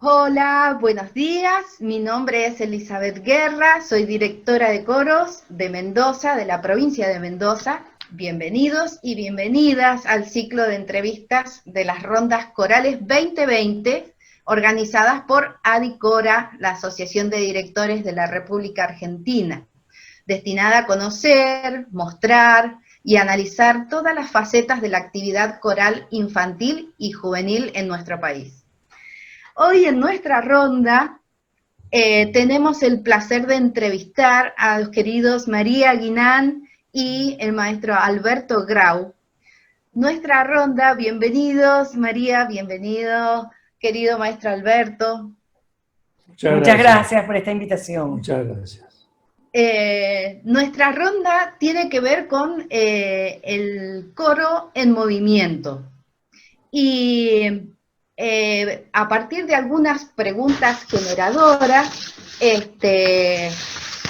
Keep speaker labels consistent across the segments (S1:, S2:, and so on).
S1: Hola, buenos días. Mi nombre es Elizabeth Guerra, soy directora de coros de Mendoza, de la provincia de Mendoza. Bienvenidos y bienvenidas al ciclo de entrevistas de las Rondas Corales 2020, organizadas por ADICORA, la Asociación de Directores de la República Argentina, destinada a conocer, mostrar y analizar todas las facetas de la actividad coral infantil y juvenil en nuestro país. Hoy en nuestra ronda tenemos el placer de entrevistar a los queridos María Guinán y el maestro Alberto Grau. Nuestra ronda, bienvenidos María, bienvenido querido maestro Alberto.
S2: Muchas gracias por esta invitación.
S3: Muchas gracias.
S1: Nuestra ronda tiene que ver con el coro en movimiento. Y a partir de algunas preguntas generadoras,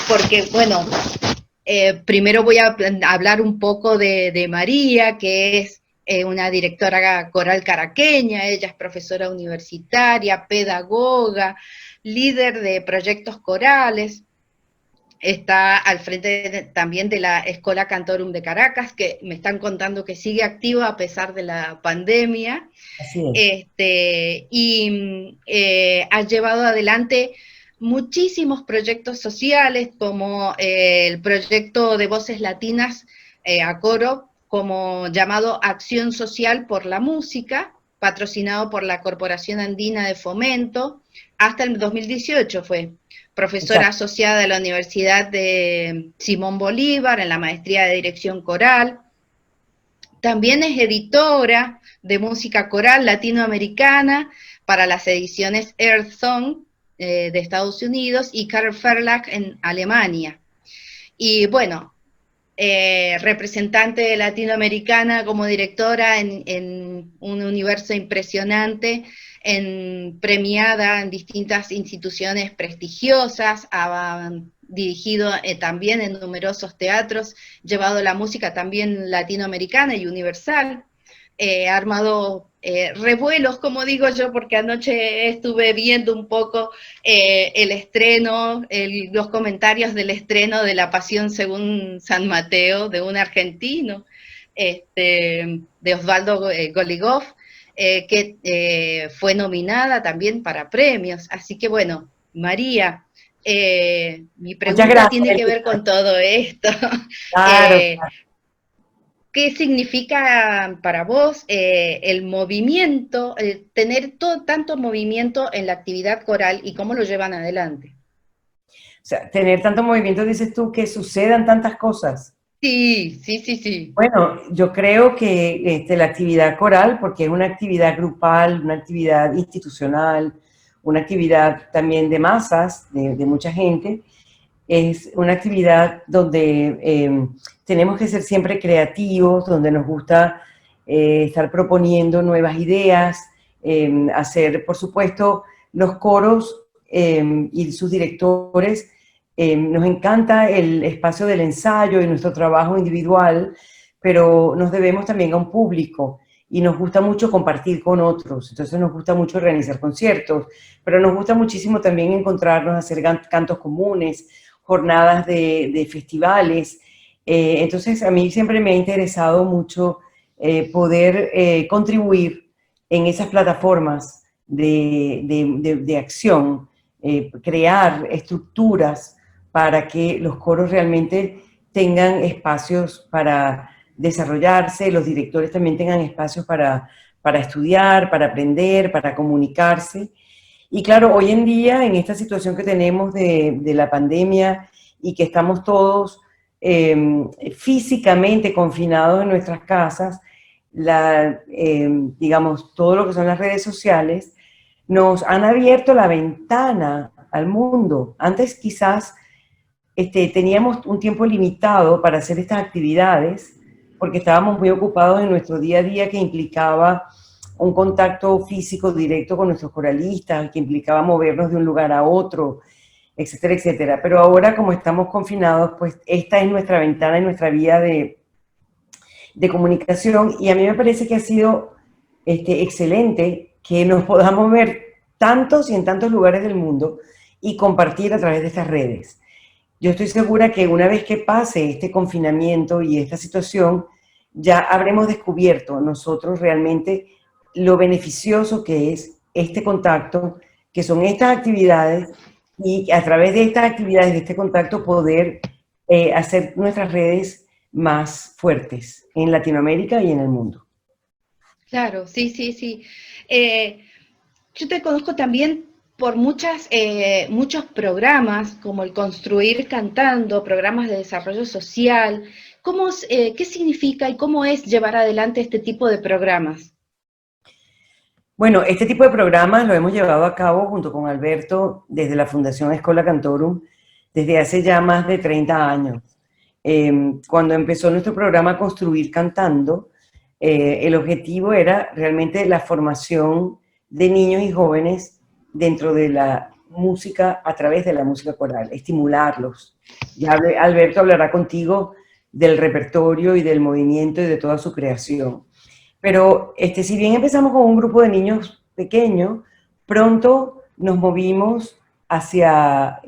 S1: porque, bueno, primero voy a hablar un poco de María, que es una directora coral caraqueña. Ella es profesora universitaria, pedagoga, líder de proyectos corales. Está al frente también de la Escola Cantorum de Caracas, que me están contando que sigue activa a pesar de la pandemia.
S2: Así es.
S1: Ha llevado adelante muchísimos proyectos sociales, como el proyecto de Voces Latinas a coro, como llamado Acción Social por la Música, patrocinado por la Corporación Andina de Fomento, hasta el 2018 fue. Profesora asociada de la Universidad de Simón Bolívar en la maestría de dirección coral. También es editora de música coral latinoamericana para las ediciones Earth Song de Estados Unidos y Karl Verlag en Alemania. Y bueno, representante latinoamericana como directora en un universo impresionante, premiada en distintas instituciones prestigiosas, ha dirigido también en numerosos teatros, llevado la música también latinoamericana y universal, ha armado revuelos, como digo yo, porque anoche estuve viendo un poco el estreno, los comentarios del estreno de La Pasión según San Mateo, de un argentino, de Osvaldo Goligov, que fue nominada también para premios. Así que bueno, María, mi pregunta tiene que ver con todo esto.
S2: Claro.
S1: ¿Qué significa para vos el movimiento, tener tanto movimiento en la actividad coral y cómo lo llevan adelante?
S2: O sea, tener tanto movimiento, dices tú, que sucedan tantas cosas.
S1: Sí.
S2: Bueno, yo creo que la actividad coral, porque es una actividad grupal, una actividad institucional, una actividad también de masas, de mucha gente, es una actividad donde tenemos que ser siempre creativos, donde nos gusta estar proponiendo nuevas ideas, hacer, por supuesto, los coros y sus directores. Nos encanta el espacio del ensayo y nuestro trabajo individual, pero nos debemos también a un público y nos gusta mucho compartir con otros. Entonces nos gusta mucho organizar conciertos, pero nos gusta muchísimo también encontrarnos, hacer cantos comunes, jornadas de festivales. Entonces a mí siempre me ha interesado mucho poder contribuir en esas plataformas de acción, crear estructuras para que los coros realmente tengan espacios para desarrollarse, los directores también tengan espacios para estudiar, para aprender, para comunicarse. Y claro, hoy en día, en esta situación que tenemos de la pandemia y que estamos todos físicamente confinados en nuestras casas, digamos, todo lo que son las redes sociales, nos han abierto la ventana al mundo. Antes quizás teníamos un tiempo limitado para hacer estas actividades, porque estábamos muy ocupados en nuestro día a día, que implicaba un contacto físico directo con nuestros coralistas, que implicaba movernos de un lugar a otro, etcétera, etcétera. Pero ahora, como estamos confinados, pues esta es nuestra ventana y nuestra vía de comunicación, y a mí me parece que ha sido excelente que nos podamos ver tantos y en tantos lugares del mundo y compartir a través de estas redes. Yo estoy segura que una vez que pase este confinamiento y esta situación, ya habremos descubierto nosotros realmente lo beneficioso que es este contacto, que son estas actividades, y a través de estas actividades, de este contacto, poder hacer nuestras redes más fuertes en Latinoamérica y en el mundo.
S1: Claro, sí, sí, sí. Yo te conozco también por muchos programas, como el Construir Cantando, programas de desarrollo social. ¿Qué significa y cómo es llevar adelante este tipo de programas?
S2: Bueno, este tipo de programas lo hemos llevado a cabo junto con Alberto desde la Fundación Escola Cantorum desde hace ya más de 30 años. Cuando empezó nuestro programa Construir Cantando, el objetivo era realmente la formación de niños y jóvenes dentro de la música, a través de la música coral, estimularlos. Ya Alberto hablará contigo del repertorio y del movimiento y de toda su creación. Pero si bien empezamos con un grupo de niños pequeños, pronto nos movimos hacia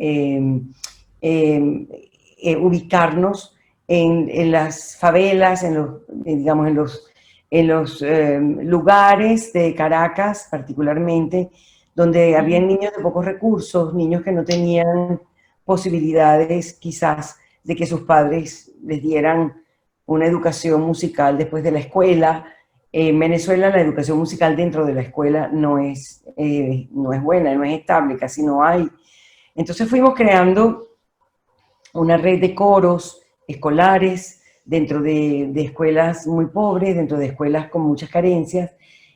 S2: ubicarnos en las favelas, digamos, en los lugares de Caracas particularmente, donde habían niños de pocos recursos, niños que no tenían posibilidades quizás de que sus padres les dieran una educación musical después de la escuela. En Venezuela la educación musical dentro de la escuela no es buena, no es estable, casi no hay. Entonces fuimos creando una red de coros escolares dentro de escuelas muy pobres, dentro de escuelas con muchas carencias,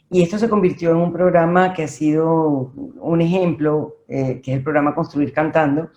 S2: y esto se convirtió en un programa que ha sido un ejemplo, que es el programa Construir Cantando,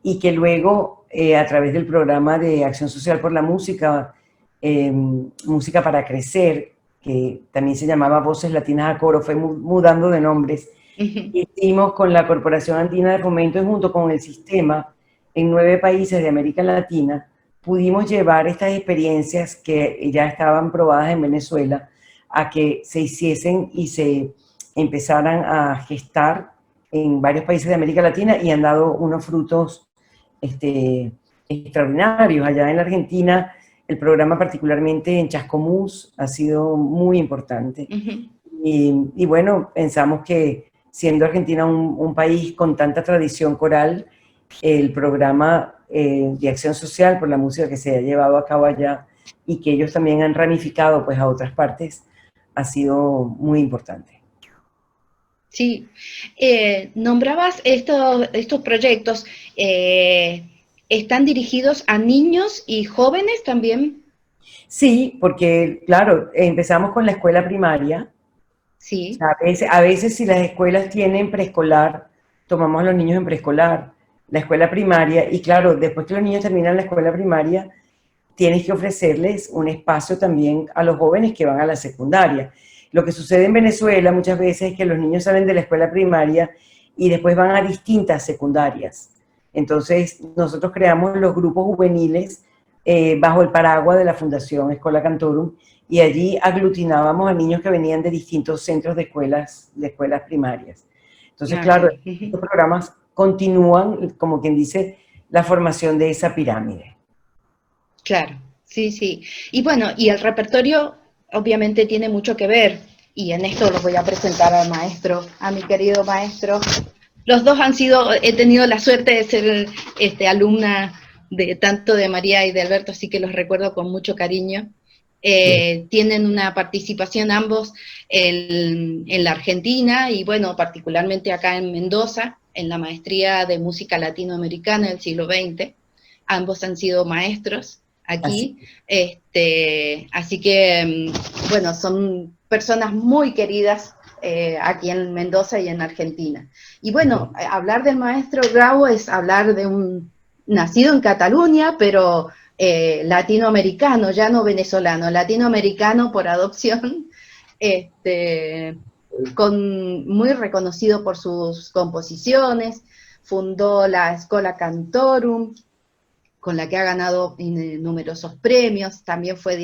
S2: y que luego, a través del programa de Acción Social por la Música, Música para Crecer, que también se llamaba Voces Latinas a Coro, fue mudando de nombres. Hicimos con la Corporación Andina de Fomento y junto con el sistema en 9 países de América Latina, pudimos llevar estas experiencias que ya estaban probadas en Venezuela a que se hiciesen y se empezaran a gestar en varios países de América Latina y han dado unos frutos extraordinarios. Allá en la Argentina, el programa particularmente en Chascomús ha sido muy importante. Y bueno, pensamos que siendo Argentina un país con tanta tradición coral, el programa de acción social por la música que se ha llevado a cabo allá y que ellos también han ramificado pues a otras partes, ha sido muy importante.
S1: Sí, nombrabas estos proyectos, ¿están dirigidos a niños y jóvenes también?
S2: Sí, porque claro, empezamos con la escuela primaria. O
S1: Sí.
S2: sea, a veces si las escuelas tienen preescolar, tomamos a los niños en preescolar, la escuela primaria, y claro, después que los niños terminan la escuela primaria, tienes que ofrecerles un espacio también a los jóvenes que van a la secundaria. Lo que sucede en Venezuela muchas veces es que los niños salen de la escuela primaria y después van a distintas secundarias. Entonces, nosotros creamos los grupos juveniles bajo el paraguas de la Fundación Escola Cantorum, y allí aglutinábamos a niños que venían de distintos centros de escuelas primarias. Entonces, claro,
S1: Okay.
S2: estos programas continúan, como quien dice, la formación de esa pirámide.
S1: Claro, sí, sí. Y bueno, y el repertorio obviamente tiene mucho que ver, y en esto lo voy a presentar al maestro, a mi querido maestro. Los dos he tenido la suerte de ser alumna de tanto de María y de Alberto, así que los recuerdo con mucho cariño. Tienen una participación ambos en la Argentina y bueno, particularmente acá en Mendoza, en la maestría de música latinoamericana del siglo XX. Ambos han sido maestros aquí, así que, bueno, son personas muy queridas aquí en Mendoza y en Argentina. Y bueno, hablar del maestro Grau es hablar de un nacido en Cataluña, pero latinoamericano, ya no venezolano, latinoamericano por adopción, muy reconocido por sus composiciones, fundó la Escola Cantorum, con la que ha ganado numerosos premios, también fue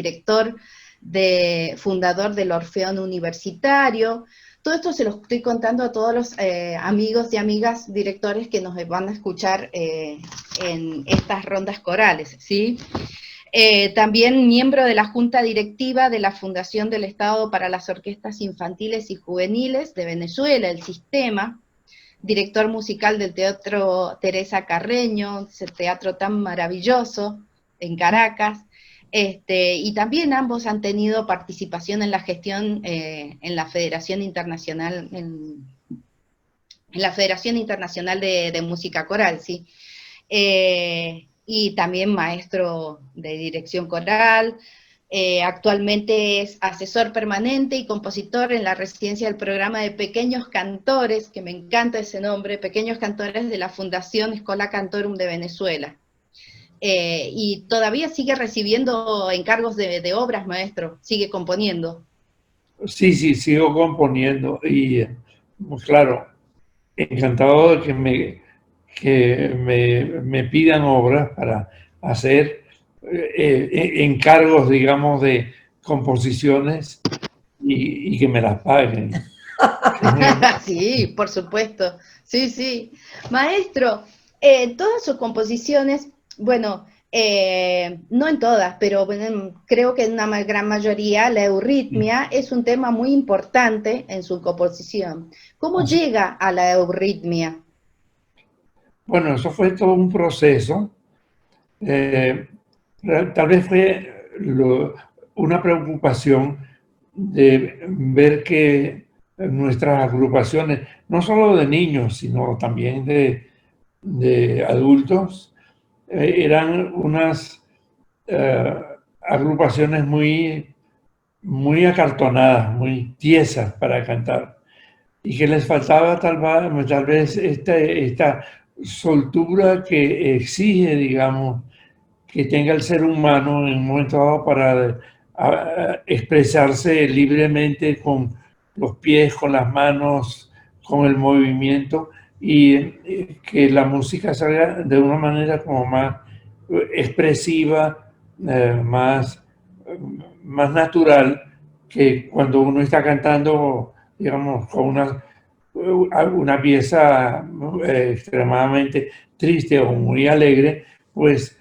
S1: fundador del Orfeón Universitario, todo esto se lo estoy contando a todos los amigos y amigas directores que nos van a escuchar en estas rondas corales, ¿sí? También miembro de la Junta Directiva de la Fundación del Estado para las Orquestas Infantiles y Juveniles de Venezuela, el Sistema, director musical del Teatro Teresa Carreño, ese teatro tan maravilloso en Caracas, y también ambos han tenido participación en la gestión en la Federación Internacional, en la Federación Internacional de Música Coral, ¿sí? Y también maestro de dirección coral. Actualmente es asesor permanente y compositor en la residencia del programa de Pequeños Cantores, que me encanta ese nombre, Pequeños Cantores de la Fundación Escola Cantorum de Venezuela. Y todavía sigue recibiendo encargos de obras, maestro, sigue componiendo.
S3: Sí, sí, sigo componiendo y, claro, encantado de que me pidan obras para hacer encargos, digamos, de composiciones y que me las paguen.
S1: Sí, por supuesto. Sí, sí. Maestro, todas sus composiciones, bueno, no en todas, pero bueno, creo que en una gran mayoría la euritmia es un tema muy importante en su composición. ¿Cómo llega a la euritmia?
S3: Bueno, eso fue todo un proceso. Tal vez fue una preocupación de ver que nuestras agrupaciones, no solo de niños, sino también de adultos, eran unas agrupaciones muy acartonadas, muy tiesas para cantar, y que les faltaba tal vez esta soltura que exige, digamos, que tenga el ser humano en un momento dado para expresarse libremente los pies, con las manos, con el movimiento, y que la música salga de una manera como más expresiva, más natural, que cuando uno está cantando, digamos, con una pieza extremadamente triste o muy alegre, pues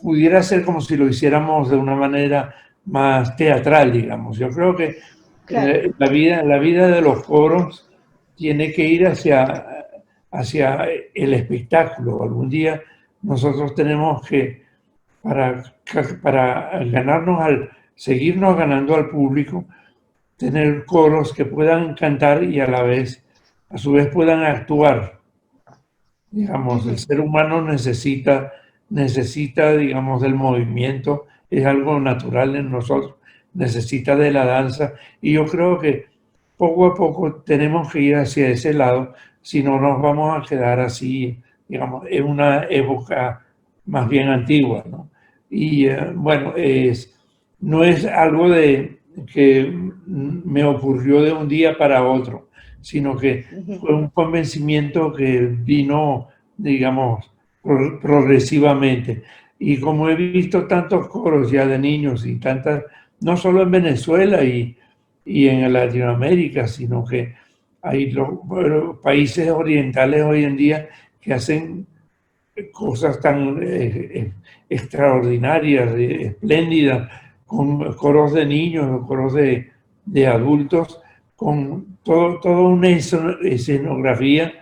S3: pudiera ser como si lo hiciéramos de una manera más teatral, digamos. Yo creo que
S1: Claro.
S3: la vida de los coros tiene que ir hacia el espectáculo. Algún día nosotros tenemos que, para seguirnos ganando al público, tener coros que puedan cantar y a su vez puedan actuar. Digamos, el ser humano necesita, digamos, del movimiento, es algo natural en nosotros, necesita de la danza, y yo creo que poco a poco tenemos que ir hacia ese lado, si no nos vamos a quedar así, digamos, en una época más bien antigua, ¿no? Y bueno, no es algo que me ocurrió de un día para otro, sino que fue un convencimiento que vino, digamos, progresivamente. Y como he visto tantos coros ya de niños y tantas, no solo en Venezuela y en Latinoamérica, sino que hay los países orientales hoy en día que hacen cosas tan extraordinarias, espléndidas, con coros de niños, coros de adultos, con toda una escenografía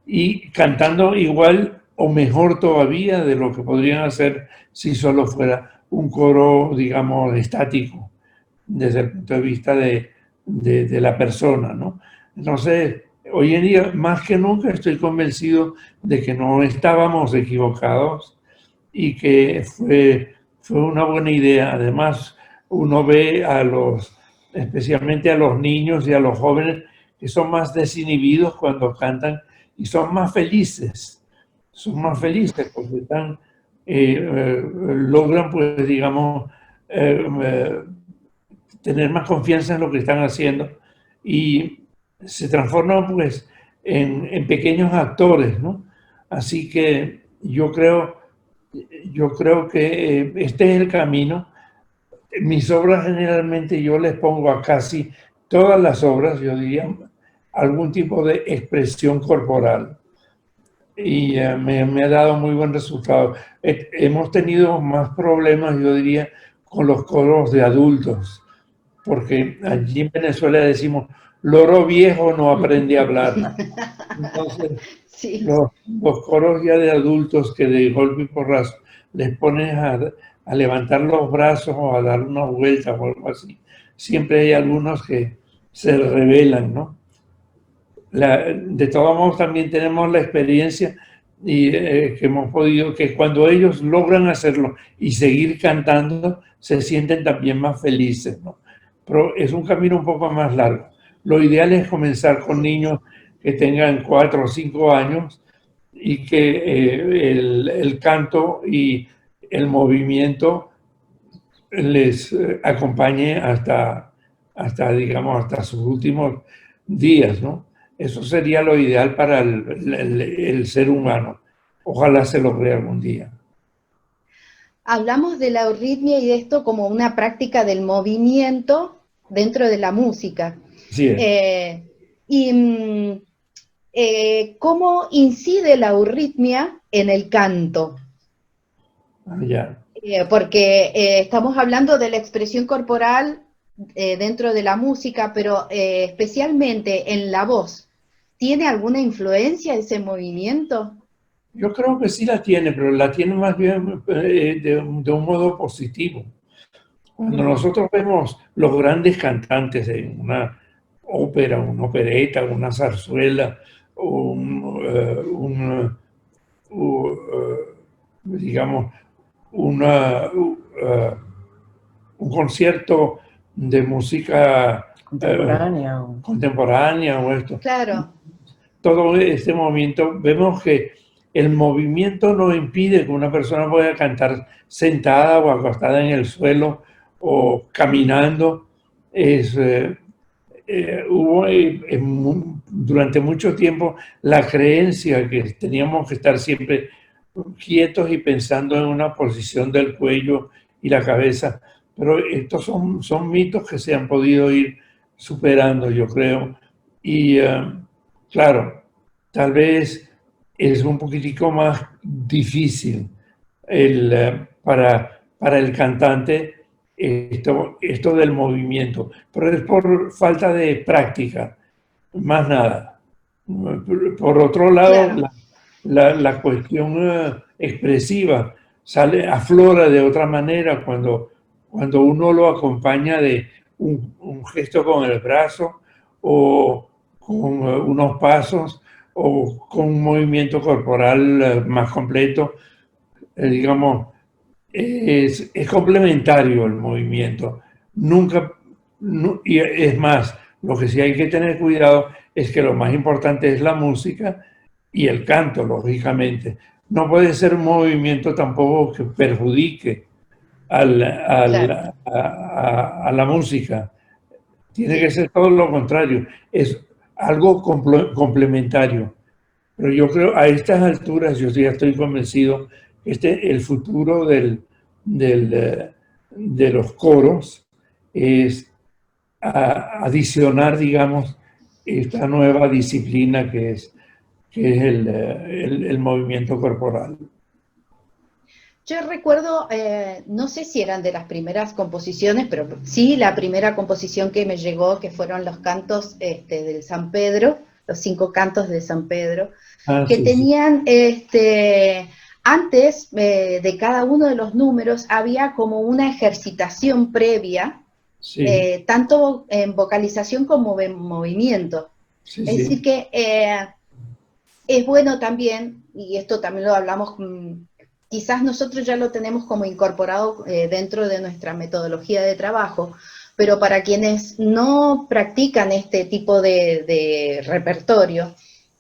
S3: y cantando igual o mejor todavía de lo que podrían hacer si solo fuera un coro, digamos, estático, desde el punto de vista de la persona, ¿no? Entonces, hoy en día, más que nunca, estoy convencido de que no estábamos equivocados y que fue una buena idea. Además, uno ve especialmente a los niños y a los jóvenes, que son más desinhibidos cuando cantan y son más felices. Son más felices porque logran, pues, digamos, tener más confianza en lo que están haciendo y se transforman, pues, en pequeños actores, ¿no? Así que yo creo que este es el camino. Mis obras generalmente yo les pongo a casi todas las obras, yo diría, algún tipo de expresión corporal. Y me ha dado muy buen resultado. Hemos tenido más problemas, yo diría, con los coros de adultos, porque allí en Venezuela decimos, loro viejo no aprende a hablar. Entonces,
S1: Sí,
S3: los coros ya de adultos que de golpe y porrazo les pones a levantar los brazos o a dar una vuelta o algo así, siempre hay algunos que se rebelan, ¿no? De todos modos también tenemos la experiencia y, que hemos podido, que cuando ellos logran hacerlo y seguir cantando, se sienten también más felices, ¿no? Pero es un camino un poco más largo. Lo ideal es comenzar con
S1: sí.
S3: niños que tengan 4 o 5 años y que el canto y el movimiento les acompañe digamos, hasta sus últimos días, ¿no? Eso sería lo ideal para el ser humano. Ojalá se logre algún día.
S1: Hablamos de la euritmia y de esto como una práctica del movimiento dentro de la música.
S3: Así es.
S1: Eh, y ¿cómo incide la euritmia en el canto?
S3: Ya.
S1: Porque estamos hablando de la expresión corporal dentro de la música, pero especialmente en la voz. ¿Tiene alguna influencia ese movimiento?
S3: Yo creo que sí la tiene, pero la tiene más bien de un modo positivo. Cuando nosotros vemos los grandes cantantes en una ópera, una opereta, una zarzuela, digamos, un concierto de música
S2: Contemporánea.
S3: contemporánea o esto,
S1: Claro,
S3: todo este movimiento, vemos que el movimiento no impide que una persona pueda cantar sentada o acostada en el suelo o caminando. Hubo durante mucho tiempo la creencia que teníamos que estar siempre quietos y pensando en una posición del cuello y la cabeza, pero estos son mitos que se han podido ir superando, yo creo. Y claro, tal vez es un poquitico más difícil para el cantante esto del movimiento, pero es por falta de práctica, más nada. Por otro lado,
S1: claro.
S3: la cuestión expresiva aflora de otra manera cuando uno lo acompaña de un gesto con el brazo o con unos pasos o con un movimiento corporal más completo. Digamos, es complementario el movimiento. Nunca, y es más, lo que sí hay que tener cuidado es que lo más importante es la música y el canto, lógicamente. No puede ser un movimiento tampoco que perjudique
S1: Claro,
S3: a la música. Tiene que
S1: sí.
S3: ser todo lo contrario. Es algo complementario. Pero yo creo, a estas alturas, yo ya estoy convencido que el futuro de los coros es adicionar, digamos, esta nueva disciplina que es el movimiento corporal.
S1: Yo recuerdo, no sé si eran de las primeras composiciones, pero sí la primera composición que me llegó, que fueron los cantos del San Pedro, los 5 cantos de San Pedro,
S3: Ah,
S1: que
S3: sí, sí.
S1: tenían, antes de cada uno de los números, había como una ejercitación previa,
S3: Sí,
S1: tanto en vocalización como en movimiento.
S3: sí,
S1: Es decir
S3: sí.
S1: que es bueno también, y esto también lo hablamos, quizás nosotros ya lo tenemos como incorporado dentro de nuestra metodología de trabajo, pero para quienes no practican este tipo de repertorio,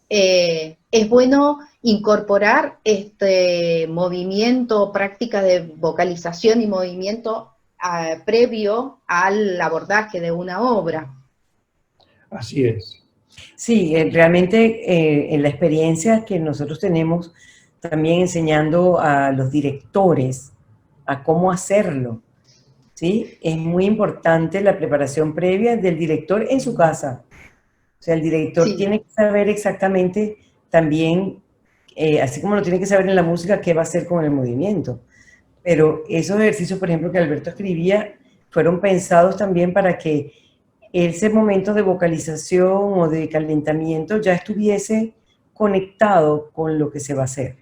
S1: es bueno incorporar este movimiento, práctica de vocalización y movimiento previo al abordaje de una obra.
S3: Así es.
S2: Sí, realmente en la experiencia que nosotros tenemos también enseñando a los directores a cómo hacerlo, ¿sí? Es muy importante la preparación previa del director en su casa. O sea, el director
S1: Sí.
S2: tiene que saber exactamente también, así como lo tiene que saber en la música, qué va a hacer con el movimiento. Pero esos ejercicios, por ejemplo, que Alberto escribía, fueron pensados también para que ese momento de vocalización o de calentamiento ya estuviese conectado con lo que se va a hacer,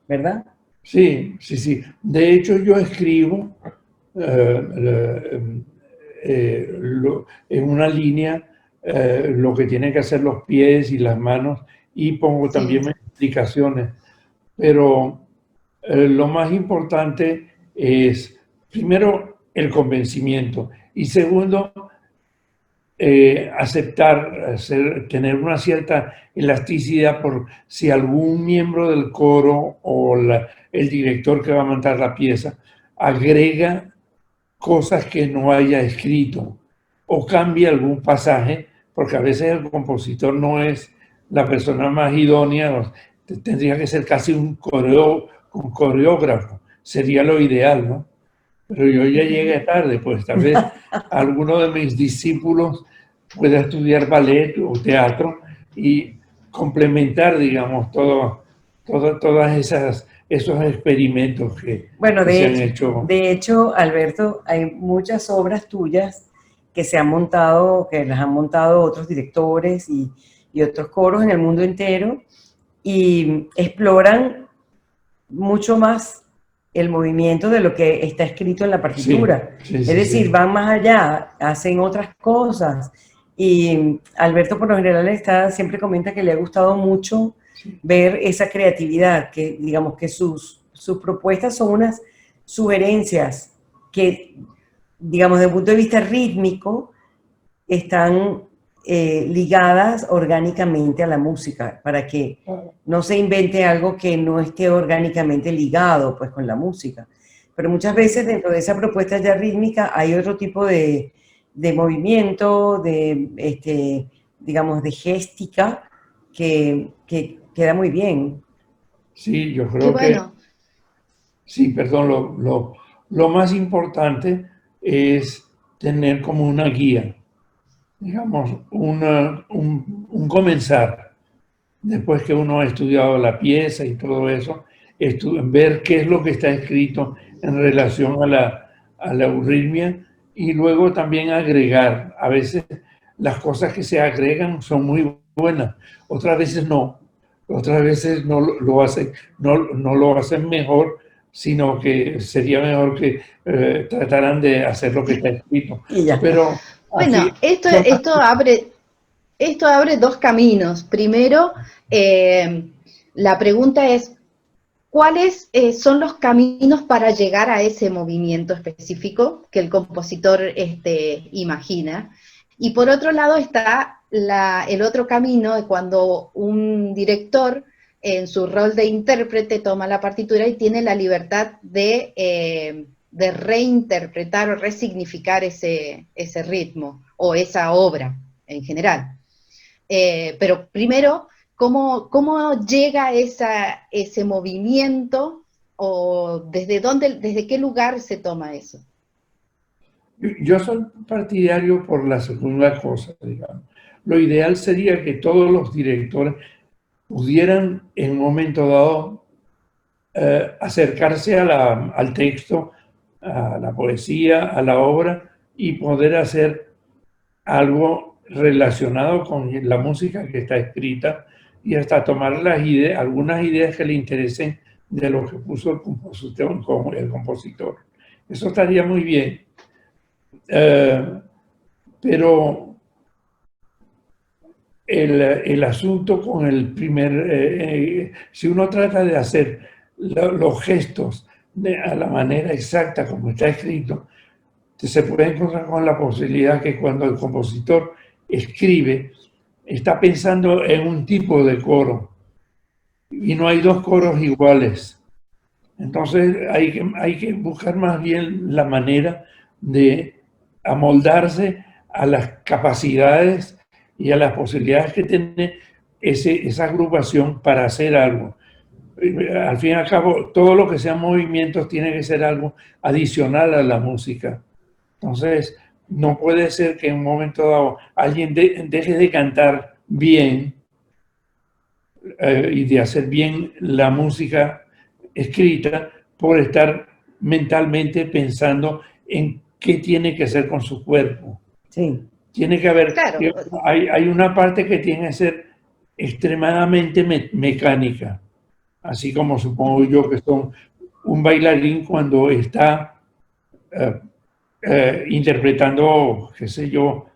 S2: ¿verdad?
S3: Sí, sí, sí. De hecho, yo escribo en una línea lo que tienen que hacer los pies y las manos y pongo
S1: Sí.
S3: también mis explicaciones. Pero lo más importante es, primero, el convencimiento y segundo, aceptar, tener una cierta elasticidad por si algún miembro del coro o el director que va a montar la pieza agrega cosas que no haya escrito o cambia algún pasaje, porque a veces el compositor no es la persona más idónea, tendría que ser casi un coreógrafo, sería lo ideal, ¿no? Pero yo ya llegué tarde, pues tal vez alguno de mis discípulos pueda estudiar ballet o teatro y complementar, digamos, todas esos experimentos
S2: Bueno,
S3: que se han hecho.
S2: de hecho, Alberto, hay muchas obras tuyas que se han montado, que las han montado otros directores y otros coros en el mundo entero y exploran mucho más el movimiento de lo que está escrito en la
S3: Sí,
S2: partitura.
S3: sí,
S2: Es
S3: sí,
S2: decir,
S3: sí.
S2: van más allá, hacen otras cosas. Y Alberto por lo general siempre comenta que le ha gustado mucho
S3: Sí.
S2: ver esa creatividad, que digamos que sus propuestas son unas sugerencias que, digamos, desde el punto de vista rítmico, están ligadas orgánicamente a la música, para que no se invente algo que no esté orgánicamente ligado pues con la música. Pero muchas veces dentro de esa propuesta ya rítmica hay otro tipo de movimiento, digamos, de géstica que queda muy bien.
S3: Sí, yo
S1: Qué
S3: creo que
S1: bueno.
S3: sí, perdón, lo más importante es tener como una guía, digamos, un comenzar. Después que uno ha estudiado la pieza y todo eso, ver qué es lo que está escrito en relación a la euritmia y luego también agregar. A veces las cosas que se agregan son muy buenas, otras veces no. Otras veces lo hacen, no lo hacen mejor, sino que sería mejor que trataran de hacer lo que está escrito.
S2: Y ya.
S3: Pero aquí
S1: Bueno, esto abre dos caminos. Primero, la pregunta es, ¿cuáles son los caminos para llegar a ese movimiento específico que el compositor imagina? Y por otro lado está el otro camino de cuando un director en su rol de intérprete toma la partitura y tiene la libertad de reinterpretar o resignificar ese ritmo o esa obra en general. Pero primero, ¿cómo llega ese movimiento o desde qué lugar se toma eso?
S3: yo soy partidario por la segunda cosa, digamos. Lo ideal sería que todos los directores pudieran en un momento dado acercarse al texto, a la poesía, a la obra y poder hacer algo relacionado con la música que está escrita y hasta tomar algunas ideas que le interesen de lo que puso el compositor. Eso estaría muy bien. Pero el asunto con el si uno trata de hacer los gestos a la manera exacta como está escrito, se puede encontrar con la posibilidad que cuando el compositor escribe, está pensando en un tipo de coro y no hay dos coros iguales. Entonces hay que buscar más bien la manera de amoldarse a las capacidades y a las posibilidades que tiene esa agrupación para hacer algo. Al fin y al cabo, todo lo que sean movimientos tiene que ser algo adicional a la música. Entonces, no puede ser que en un momento dado alguien deje de cantar bien y de hacer bien la música escrita por estar mentalmente pensando en qué tiene que hacer con su cuerpo.
S2: Sí.
S3: Tiene que haber,
S1: Claro,
S3: hay una parte que tiene que ser extremadamente mecánica, así como supongo yo que son un bailarín cuando está interpretando, qué sé yo,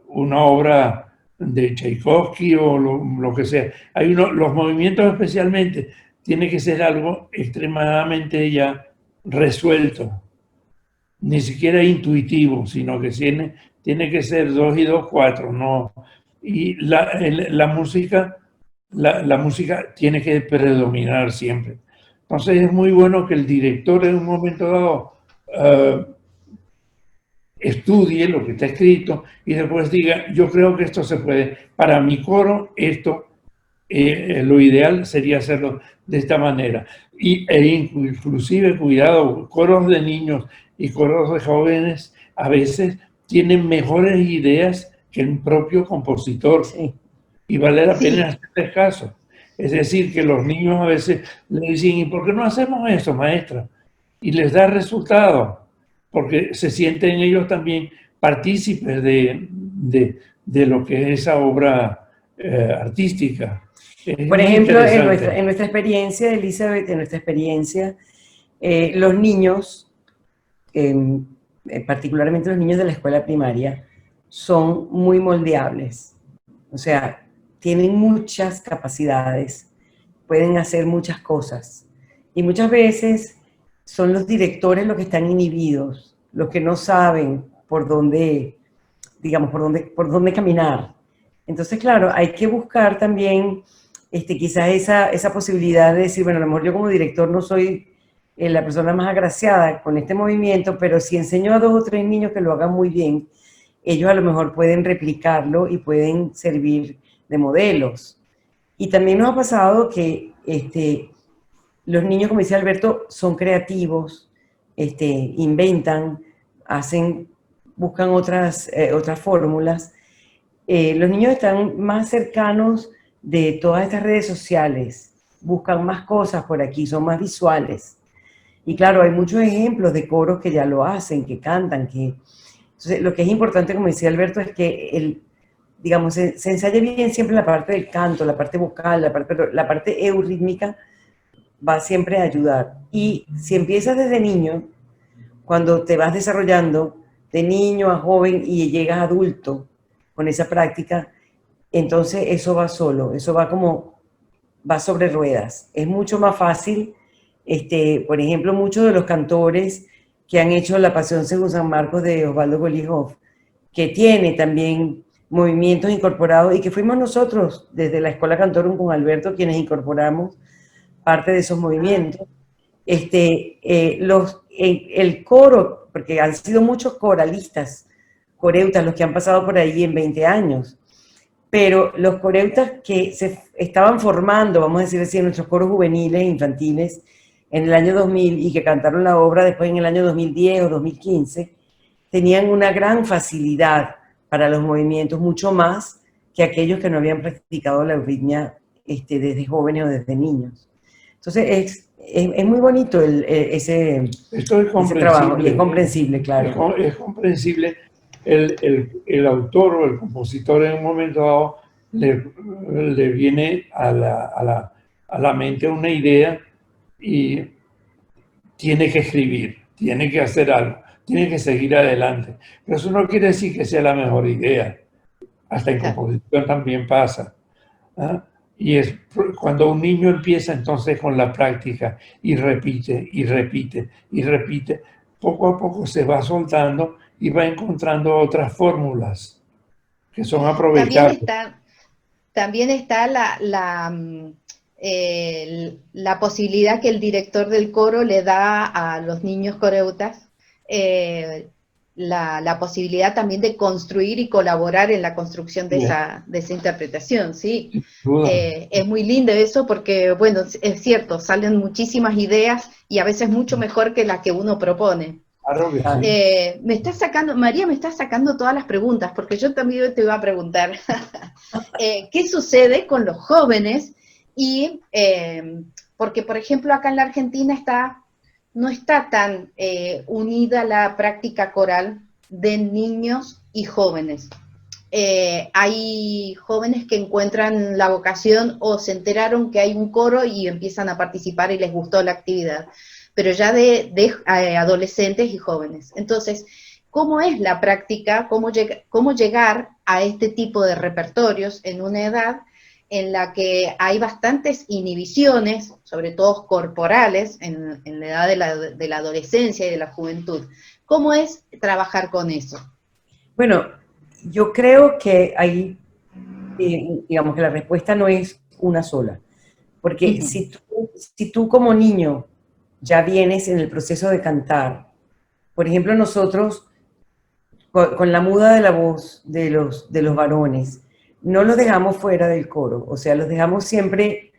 S3: una obra de Tchaikovsky o lo que sea. Los movimientos especialmente tiene que ser algo extremadamente ya resuelto, ni siquiera intuitivo, sino que tiene que ser 2 y 2, 4, no. Y la música, la música tiene que predominar siempre. Entonces es muy bueno que el director en un momento dado estudie lo que está escrito y después diga, yo creo que esto se puede. Para mi coro, esto, lo ideal sería hacerlo de esta manera. Inclusive, cuidado, coros de niños y coros de jóvenes a veces tienen mejores ideas que el propio compositor.
S2: Sí.
S3: Y vale la pena
S1: sí,
S3: hacerles caso. Es decir, que los niños a veces le dicen, ¿y por qué no hacemos eso, maestra? Y les da resultado, porque se sienten ellos también partícipes de lo que es esa obra artística. Es
S2: Por
S3: muy
S2: ejemplo,
S3: interesante.
S2: en nuestra experiencia, Elizabeth, en nuestra experiencia, los niños, particularmente los niños de la escuela primaria, son muy moldeables. O sea, tienen muchas capacidades, pueden hacer muchas cosas. Y muchas veces son los directores los que están inhibidos, los que no saben por dónde, digamos, por dónde caminar. Entonces, claro, hay que buscar también quizás esa posibilidad de decir, bueno, a lo mejor yo como director no soy la persona más agraciada con este movimiento, pero si enseño a 2 o 3 niños que lo hagan muy bien, ellos a lo mejor pueden replicarlo y pueden servir de modelos. Y también nos ha pasado que los niños, como decía Alberto, son creativos, inventan, buscan otras fórmulas. Los niños están más cercanos de todas estas redes sociales, buscan más cosas por aquí, son más visuales. Y claro, hay muchos ejemplos de coros que ya lo hacen, que cantan, Entonces, lo que es importante, como decía Alberto, es que digamos, se ensaye bien siempre la parte del canto, la parte vocal, la parte eurítmica va siempre a ayudar. Y si empiezas desde niño, cuando te vas desarrollando de niño a joven y llegas a adulto con esa práctica, entonces eso va solo, va sobre ruedas. Es mucho más fácil, por ejemplo, muchos de los cantores que han hecho La Pasión según San Marcos de Osvaldo Golijov, que tiene también movimientos incorporados y que fuimos nosotros desde la Escuela Cantorum con Alberto quienes incorporamos parte de esos movimientos. El coro, porque han sido muchos coralistas, coreutas, los que han pasado por ahí en 20 años, pero los coreutas que se estaban formando, vamos a decir así, en nuestros coros juveniles e infantiles en el año 2000 y que cantaron la obra después en el año 2010 o 2015, tenían una gran facilidad para los movimientos, mucho más que aquellos que no habían practicado la euritmia desde jóvenes o desde niños. Entonces es muy bonito ese trabajo y es comprensible, claro.
S3: Es comprensible. El autor o el compositor en un momento dado le viene a la mente una idea y tiene que escribir, tiene que hacer algo, tiene que seguir adelante. Pero eso no quiere decir que sea la mejor idea. Hasta en composición también pasa. ¿Ah? Y es cuando un niño empieza entonces con la práctica y repite, y repite, y repite, poco a poco se va soltando y va encontrando otras fórmulas que son aprovechables.
S1: También está la posibilidad que el director del coro le da a los niños coreutas, la posibilidad también de construir y colaborar en la construcción de esa interpretación, ¿sí? Es muy lindo eso porque, bueno, es cierto, salen muchísimas ideas y a veces mucho mejor que las que uno propone.
S3: Claro que
S2: Claro.
S3: sí.
S1: María me está sacando todas las preguntas, porque yo también te iba a preguntar, ¿qué sucede con los jóvenes? Y, porque, por ejemplo, acá en la Argentina no está tan unida la práctica coral de niños y jóvenes. Hay jóvenes que encuentran la vocación o se enteraron que hay un coro y empiezan a participar y les gustó la actividad, pero ya de adolescentes y jóvenes. Entonces, ¿cómo es la práctica? ¿Cómo llegar a este tipo de repertorios en una edad en la que hay bastantes inhibiciones, sobre todo corporales, en la edad de la adolescencia y de la juventud? ¿Cómo es trabajar con eso?
S2: Bueno, yo creo que ahí, digamos que la respuesta no es una sola, porque
S1: Ujú.
S2: si tú como niño ya vienes en el proceso de cantar, por ejemplo, nosotros con la muda de la voz de los varones, no los dejamos fuera del coro, o sea, los dejamos siempre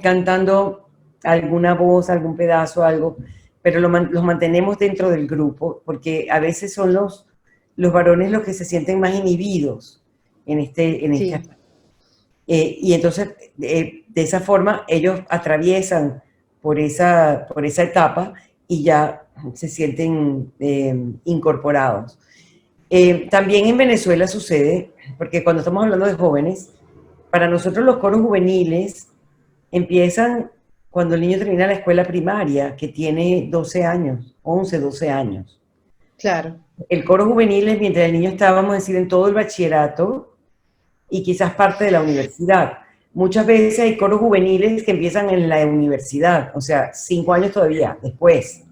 S2: cantando alguna voz, algún pedazo, algo, pero los mantenemos dentro del grupo, porque a veces son los varones los que se sienten más inhibidos en este
S1: Sí.
S2: aspecto. Y entonces, de esa forma, ellos atraviesan por esa etapa y ya se sienten incorporados. También en Venezuela sucede, porque cuando estamos hablando de jóvenes, para nosotros los coros juveniles empiezan cuando el niño termina la escuela primaria, que tiene 12 años, 11, 12 años.
S1: Claro.
S2: El coro juvenil es mientras el niño está, vamos a decir, en todo el bachillerato y quizás parte de la universidad. Muchas veces hay coros juveniles que empiezan en la universidad, o sea, 5 años todavía después.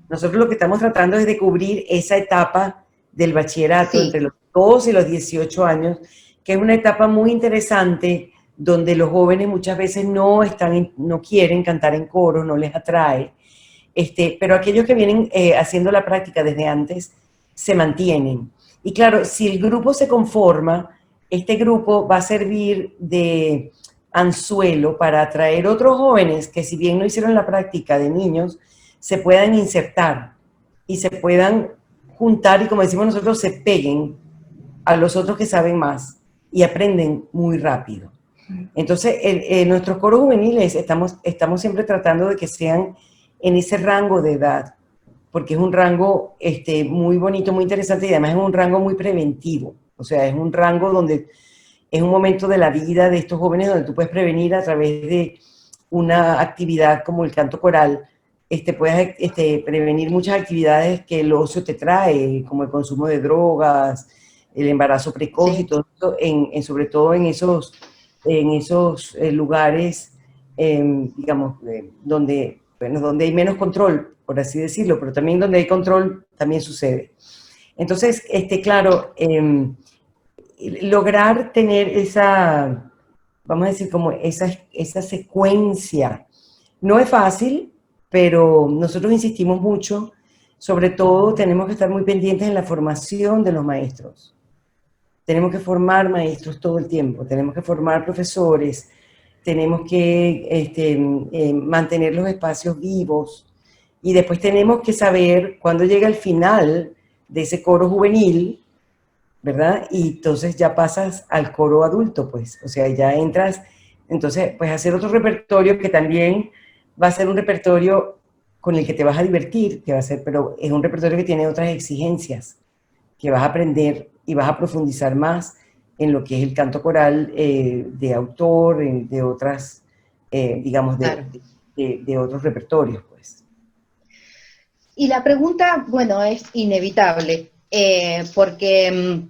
S2: Nosotros lo que estamos tratando es de cubrir esa etapa del bachillerato
S1: Sí,
S2: entre los 12 y los 18 años, que es una etapa muy interesante donde los jóvenes muchas veces no quieren cantar en coro, no les atrae, pero aquellos que vienen haciendo la práctica desde antes se mantienen. Y claro, si el grupo se conforma, este grupo va a servir de anzuelo para atraer otros jóvenes que si bien no hicieron la práctica de niños, se puedan insertar y se puedan juntar y como decimos nosotros, se peguen a los otros que saben más y aprenden muy rápido. Entonces, nuestros coros juveniles estamos siempre tratando de que sean en ese rango de edad, porque es un rango muy bonito, muy interesante y además es un rango muy preventivo. O sea, es un rango donde es un momento de la vida de estos jóvenes donde tú puedes prevenir a través de una actividad como el canto coral, puedes prevenir muchas actividades que el ocio te trae, como el consumo de drogas, el embarazo precoz y
S1: sí,
S2: todo eso, sobre todo en esos lugares, digamos, donde hay menos control, por así decirlo, pero también donde hay control también sucede. Entonces, claro, lograr tener esa, vamos a decir, como esa secuencia. No es fácil, pero nosotros insistimos mucho, sobre todo tenemos que estar muy pendientes en la formación de los maestros. Tenemos que formar maestros todo el tiempo, tenemos que formar profesores, tenemos que mantener los espacios vivos y después tenemos que saber cuándo llega el final de ese coro juvenil, ¿verdad? Y entonces ya pasas al coro adulto, pues, o sea, ya entras, entonces, pues hacer otro repertorio que también va a ser un repertorio con el que te vas a divertir, que va a ser, pero es un repertorio que tiene otras exigencias, que vas a aprender y vas a profundizar más en lo que es el canto coral de autor, de otras, digamos,
S1: claro.
S2: de otros repertorios, pues.
S1: Y la pregunta, bueno, es inevitable, porque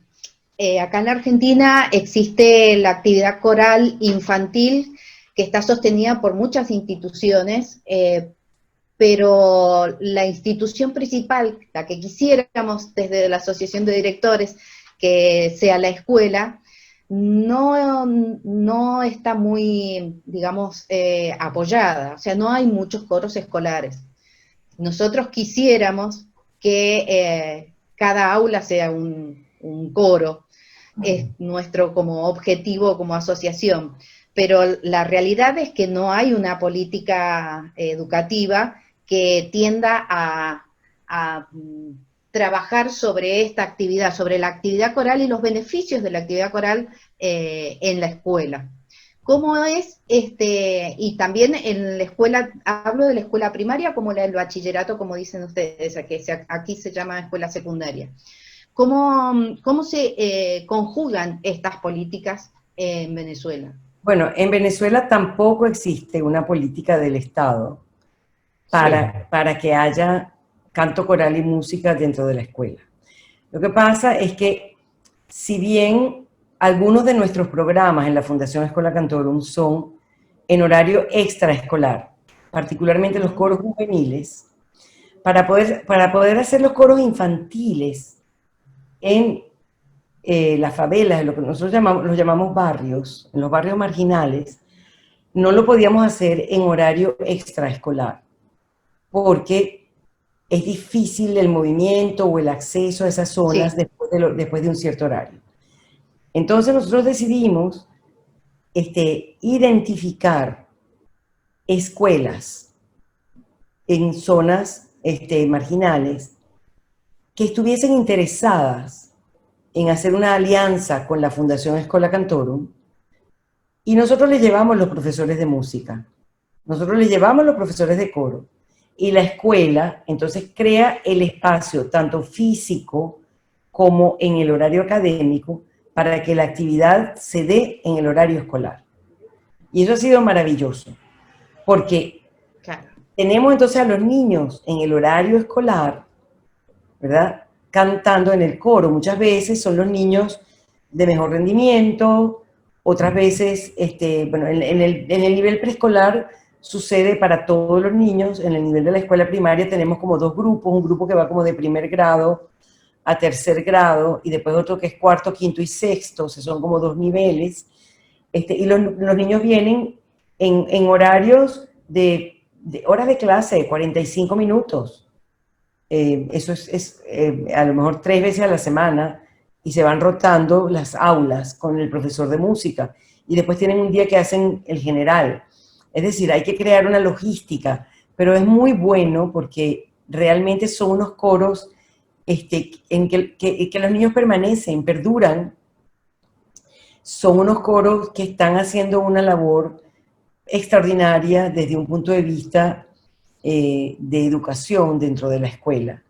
S1: acá en la Argentina existe la actividad coral infantil que está sostenida por muchas instituciones, pero la institución principal, la que quisiéramos desde la Asociación de Directores, que sea la escuela, no está muy, digamos, apoyada, o sea, no hay muchos coros escolares. Nosotros quisiéramos que cada aula sea un coro, es nuestro como objetivo, como asociación, pero la realidad es que no hay una política educativa que tienda trabajar sobre esta actividad, sobre la actividad coral y los beneficios de la actividad coral en la escuela. ¿Cómo es, y también en la escuela, hablo de la escuela primaria como el bachillerato, como dicen ustedes, aquí se llama escuela secundaria? ¿Cómo se conjugan estas políticas en Venezuela?
S2: Bueno, en Venezuela tampoco existe una política del Estado para que haya canto coral y música dentro de la escuela. Lo que pasa es que, si bien algunos de nuestros programas en la Fundación Escola Cantorum son en horario extraescolar, particularmente los coros juveniles, para poder hacer los coros infantiles en las favelas, lo que nosotros los llamamos barrios, en los barrios marginales, no lo podíamos hacer en horario extraescolar, porque es difícil el movimiento o el acceso a esas zonas después de un cierto horario. Entonces nosotros decidimos identificar escuelas en zonas marginales que estuviesen interesadas en hacer una alianza con la Fundación Escola Cantorum, y nosotros les llevamos los profesores de música, nosotros les llevamos los profesores de coro, y la escuela entonces crea el espacio tanto físico como en el horario académico para que la actividad se dé en el horario escolar. Y eso ha sido maravilloso, porque tenemos entonces a los niños en el horario escolar, ¿verdad?, cantando en el coro. Muchas veces son los niños de mejor rendimiento, otras veces, bueno, en el nivel preescolar sucede para todos los niños. En el nivel de la escuela primaria tenemos como dos grupos, un grupo que va como de primer grado a tercer grado, y después otro que es cuarto, quinto y sexto, o sea, son como dos niveles, y los niños vienen en horarios de horas de clase de 45 minutos. Eso es a lo mejor 3 veces a la semana, y se van rotando las aulas con el profesor de música, y después tienen un día que hacen el general. Es decir, hay que crear una logística, pero es muy bueno porque realmente son unos coros en que los niños permanecen, perduran. Son unos coros que están haciendo una labor extraordinaria desde un punto de vista de educación dentro de la escuela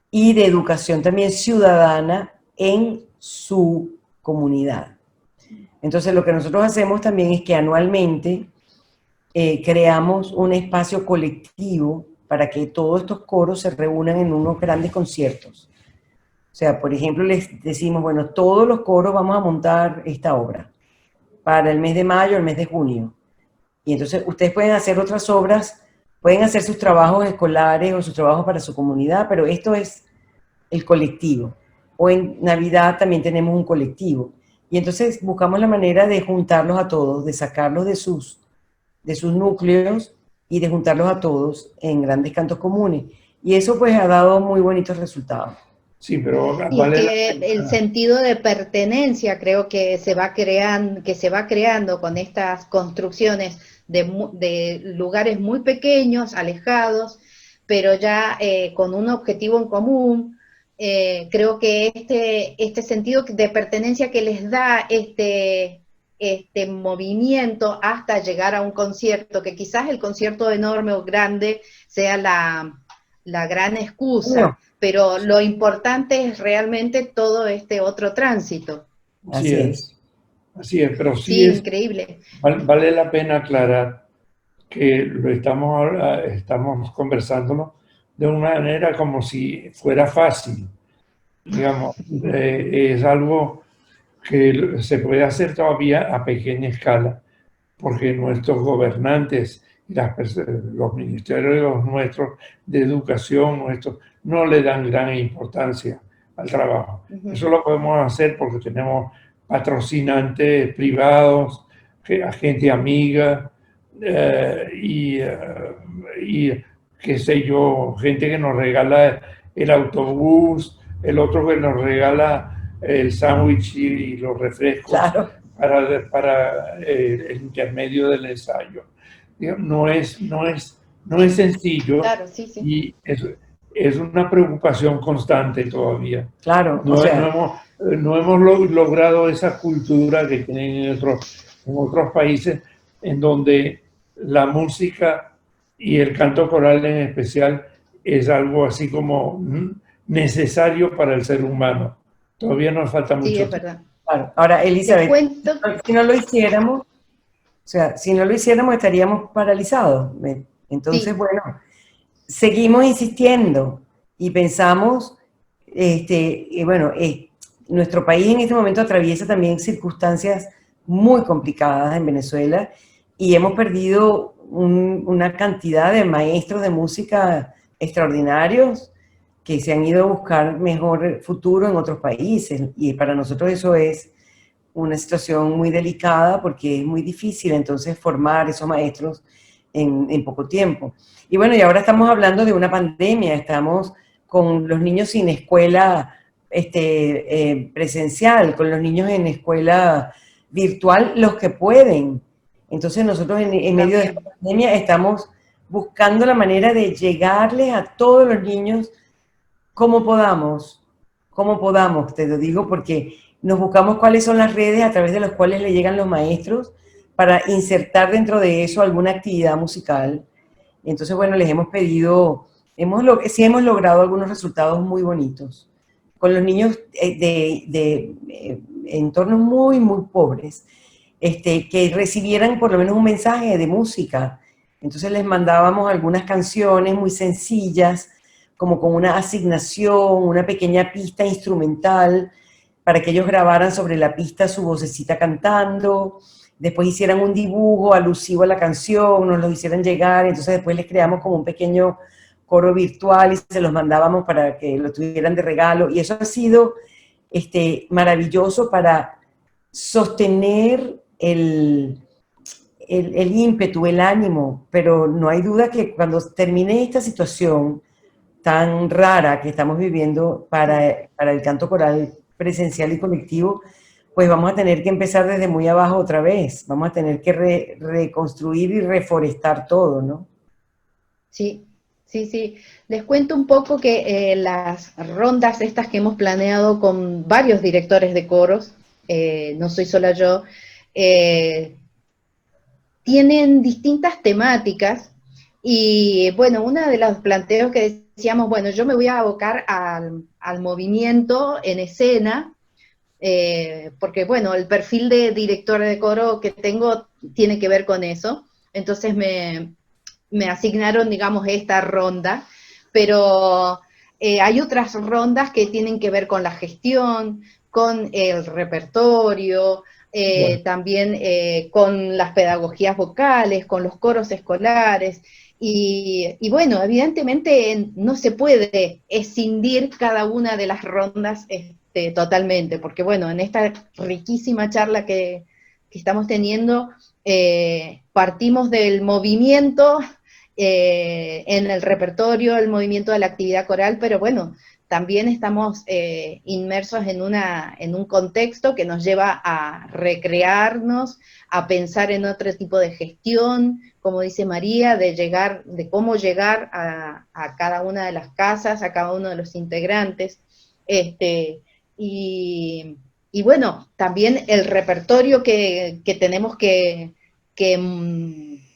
S2: y de educación también ciudadana en su comunidad. Entonces, lo que nosotros hacemos también es que anualmente creamos un espacio colectivo para que todos estos coros se reúnan en unos grandes conciertos. O sea, por ejemplo, les decimos, bueno, todos los coros vamos a montar esta obra para el mes de mayo, el mes de junio. Y entonces ustedes pueden hacer otras obras, pueden hacer sus trabajos escolares o sus trabajos para su comunidad, pero esto es el colectivo. O en Navidad también tenemos un colectivo. Y entonces buscamos la manera de juntarlos a todos, de sacarlos de sus núcleos y de juntarlos a todos en grandes cantos comunes. Y eso pues ha dado muy bonitos resultados.
S3: Sí, pero
S1: y que el sentido de pertenencia creo que se va creando con estas construcciones de lugares muy pequeños, alejados, pero ya con un objetivo en común. Creo que este sentido de pertenencia que les da este movimiento hasta llegar a un concierto, que quizás el concierto enorme o grande sea la gran excusa, no, pero lo importante es realmente todo este otro tránsito.
S3: Así es, pero sí es
S1: increíble.
S3: Vale la pena aclarar que lo estamos conversándolo de una manera como si fuera fácil. Digamos, es algo que se puede hacer todavía a pequeña escala, porque nuestros gobernantes y los ministerios nuestros de educación no le dan gran importancia al trabajo. Eso lo podemos hacer porque tenemos patrocinantes privados, gente amiga, y qué sé yo, gente que nos regala el autobús, el otro que nos regala el sándwich y los refrescos, claro, para el intermedio del ensayo. No es sencillo.
S1: Claro, sí.
S3: Y es una preocupación constante todavía.
S2: Claro, o
S3: No,
S2: sea,
S3: no hemos logrado esa cultura que tienen en otros países, en donde la música y el canto coral en especial es algo así como necesario para el ser humano. Todavía nos falta
S1: Sí,
S3: mucho
S1: es
S3: tiempo.
S1: verdad.
S2: claro. Ahora,
S1: Te
S2: Elizabeth,
S1: cuento,
S2: si no lo hiciéramos, o sea, si no lo hiciéramos estaríamos paralizados. Entonces,
S1: sí,
S2: bueno, seguimos insistiendo y pensamos, y bueno, nuestro país en este momento atraviesa también circunstancias muy complicadas en Venezuela y hemos perdido una cantidad de maestros de música extraordinarios que se han ido a buscar mejor futuro en otros países y para nosotros eso es una situación muy delicada porque es muy difícil entonces formar esos maestros en poco tiempo. Y bueno, y ahora estamos hablando de una pandemia, estamos con los niños sin escuela presencial, con los niños en escuela virtual, los que pueden. Entonces nosotros en medio de esta
S1: también.
S2: pandemia estamos buscando la manera de llegarles a todos los niños como podamos, te lo digo porque nos buscamos cuáles son las redes a través de las cuales le llegan los maestros para insertar dentro de eso alguna actividad musical. Entonces, bueno, les hemos pedido, sí hemos logrado algunos resultados muy bonitos con los niños de entornos muy, muy pobres, que recibieran por lo menos un mensaje de música. Entonces les mandábamos algunas canciones muy sencillas, como con una asignación, una pequeña pista instrumental, para que ellos grabaran sobre la pista su vocecita cantando, después hicieran un dibujo alusivo a la canción, nos lo hicieran llegar, entonces después les creamos como un pequeño coro virtual y se los mandábamos para que lo tuvieran de regalo, y eso ha sido maravilloso para sostener el ímpetu, el ánimo, pero no hay duda que cuando termine esta situación tan rara que estamos viviendo para el canto coral presencial y colectivo, pues vamos a tener que empezar desde muy abajo otra vez, vamos a tener que reconstruir y reforestar todo, ¿no?
S1: Sí, sí, sí. Les cuento un poco que las rondas estas que hemos planeado con varios directores de coros, no soy sola yo, eh, tienen distintas temáticas y bueno, uno de los planteos que decíamos, bueno, yo me voy a abocar al movimiento en escena, porque bueno, el perfil de director de coro que tengo tiene que ver con eso, entonces me asignaron, digamos, esta ronda, pero hay otras rondas que tienen que ver con la gestión, con el repertorio,
S3: Bueno,
S1: también con las pedagogías vocales, con los coros escolares. Y bueno, evidentemente no se puede escindir cada una de las rondas totalmente, porque bueno, en esta riquísima charla que estamos teniendo, partimos del movimiento en el repertorio, el movimiento de la actividad coral, pero bueno, también estamos inmersos en un contexto que nos lleva a recrearnos, a pensar en otro tipo de gestión, como dice María, de cómo llegar a cada una de las casas, a cada uno de los integrantes. Y, y bueno, también el repertorio que tenemos que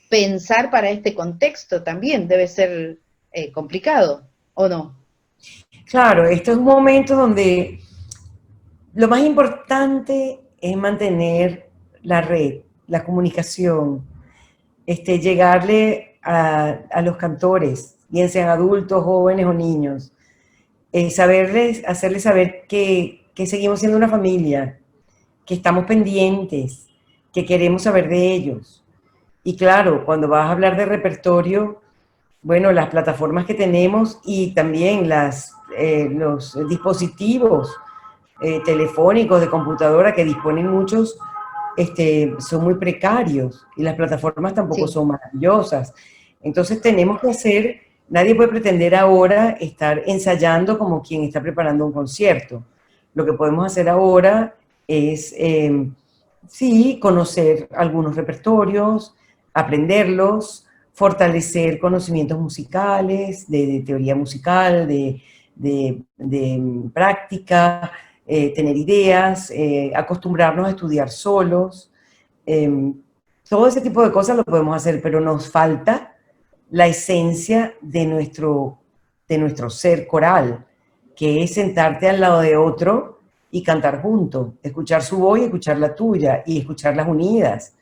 S1: pensar para este contexto también debe ser complicado, ¿o no?
S2: Claro, esto es un momento donde lo más importante es mantener la red, la comunicación, llegarle a los cantores, bien sean adultos, jóvenes o niños, hacerles saber que seguimos siendo una familia, que estamos pendientes, que queremos saber de ellos. Y claro, cuando vas a hablar de repertorio, bueno, las plataformas que tenemos y también los dispositivos telefónicos de computadora que disponen muchos, son muy precarios y las plataformas tampoco
S1: Sí,
S2: son maravillosas. Entonces tenemos que nadie puede pretender ahora estar ensayando como quien está preparando un concierto. Lo que podemos hacer ahora es, sí, conocer algunos repertorios, aprenderlos, fortalecer conocimientos musicales, de teoría musical, de práctica, tener ideas, acostumbrarnos a estudiar solos. Todo ese tipo de cosas lo podemos hacer, pero nos falta la esencia de nuestro ser coral, que es sentarte al lado de otro y cantar juntos, escuchar su voz y escuchar la tuya, y escucharlas unidas,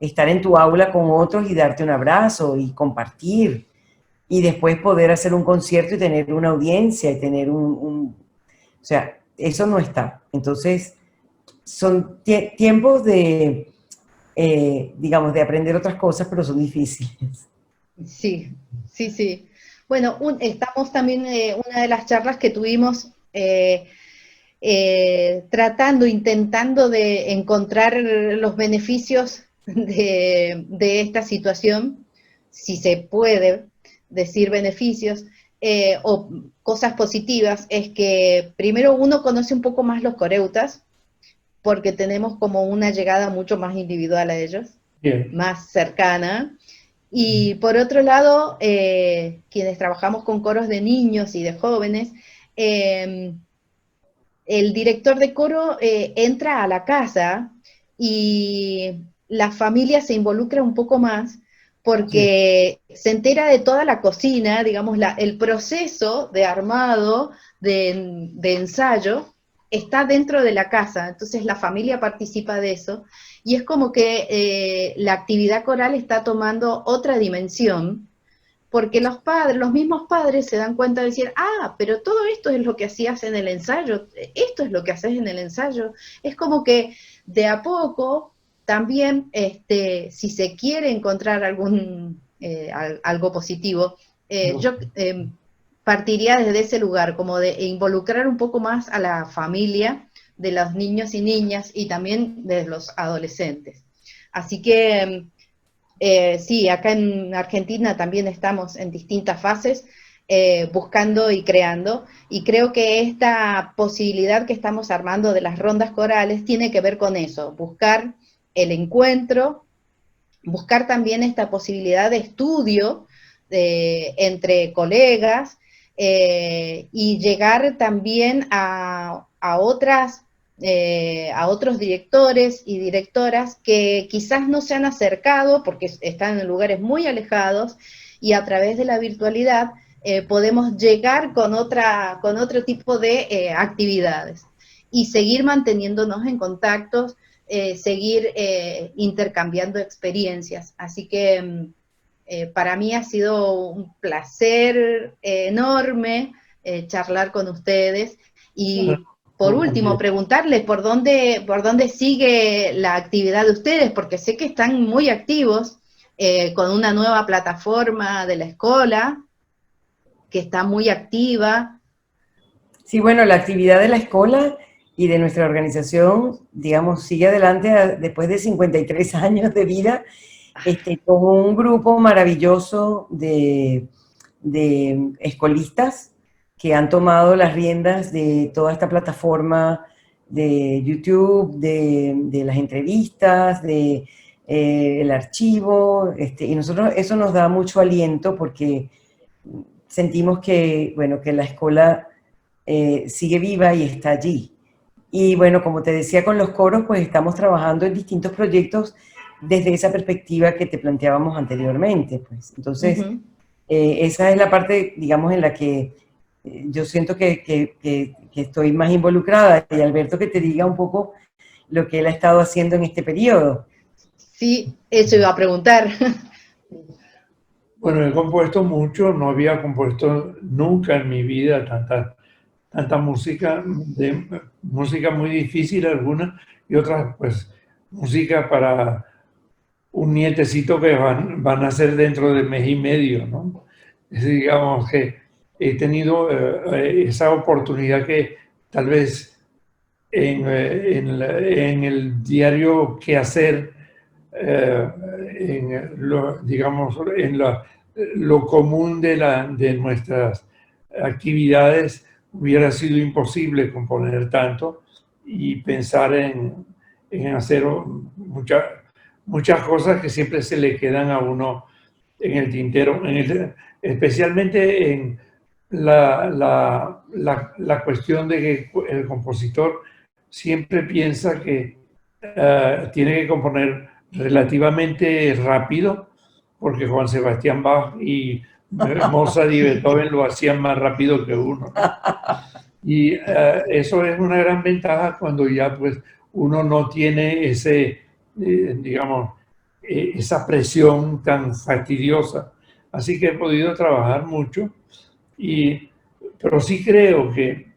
S2: estar en tu aula con otros y darte un abrazo y compartir, y después poder hacer un concierto y tener una audiencia y tener o sea, eso no está. Entonces, son tiempos de, digamos, de aprender otras cosas, pero son difíciles.
S1: Sí, sí, sí. Bueno, estamos también, una de las charlas que tuvimos, intentando de encontrar los beneficios de esta situación, si se puede decir beneficios, o cosas positivas, es que primero uno conoce un poco más los coreutas, porque tenemos como una llegada mucho más individual a ellos,
S3: Bien.
S1: más cercana. Y por otro lado, quienes trabajamos con coros de niños y de jóvenes, el director de coro entra a la casa y la familia se involucra un poco más porque se entera de toda la cocina, digamos, el proceso de armado, de ensayo, está dentro de la casa, entonces la familia participa de eso, y es como que la actividad coral está tomando otra dimensión, porque los padres, los mismos padres se dan cuenta de decir, ah, pero todo esto es lo que hacías en el ensayo, esto es lo que haces en el ensayo. Es como que de a poco también, si se quiere encontrar algo positivo, yo partiría desde ese lugar, como de involucrar un poco más a la familia de los niños y niñas y también de los adolescentes. Así que sí, acá en Argentina también estamos en distintas fases buscando y creando, y creo que esta posibilidad que estamos armando de las rondas corales tiene que ver con eso, buscar el encuentro, buscar también esta posibilidad de estudio entre colegas, y llegar también a otros directores y directoras que quizás no se han acercado porque están en lugares muy alejados, y a través de la virtualidad podemos llegar con otro tipo de actividades y seguir manteniéndonos en contactos, seguir intercambiando experiencias. Así que para mí ha sido un placer enorme charlar con ustedes, y por último, preguntarles por dónde sigue la actividad de ustedes, porque sé que están muy activos con una nueva plataforma de la escuela, que está muy activa.
S2: Sí, bueno, la actividad de la escuela y de nuestra organización, digamos, sigue adelante después de 53 años de vida, con un grupo maravilloso de escolistas que han tomado las riendas de toda esta plataforma de YouTube, de las entrevistas, de el archivo, y nosotros eso nos da mucho aliento porque sentimos que, bueno, que la escuela sigue viva y está allí. Y bueno, como te decía con los coros, pues estamos trabajando en distintos proyectos desde esa perspectiva que te planteábamos anteriormente. Pues. Entonces, esa es la parte, digamos, en la que yo siento que estoy más involucrada. Y Alberto, que te diga un poco lo que él ha estado haciendo en este periodo.
S1: Sí, eso iba a preguntar.
S3: Bueno, he compuesto mucho, no había compuesto nunca en mi vida tanta música, música muy difícil alguna, y otras, pues, música para un nietecito que van a ser dentro de mes y medio, ¿no? Digamos que he tenido esa oportunidad que tal vez en el diario quehacer, digamos, en lo común de nuestras actividades, hubiera sido imposible componer tanto y pensar en hacer muchas cosas que siempre se le quedan a uno en el tintero, especialmente en la cuestión de que el compositor siempre piensa que tiene que componer relativamente rápido, porque Juan Sebastián Bach y Mozart y Beethoven lo hacían más rápido que uno, ¿no? Y eso es una gran ventaja cuando ya pues uno no tiene digamos, esa presión tan fastidiosa. Así que he podido trabajar mucho, pero sí creo que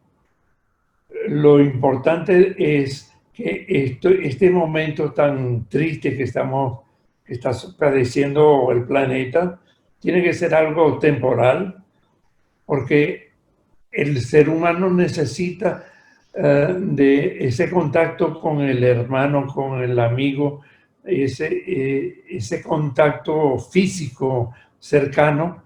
S3: lo importante es que este momento tan triste que está padeciendo el planeta tiene que ser algo temporal, porque el ser humano necesita de ese contacto con el hermano, con el amigo, ese contacto físico cercano.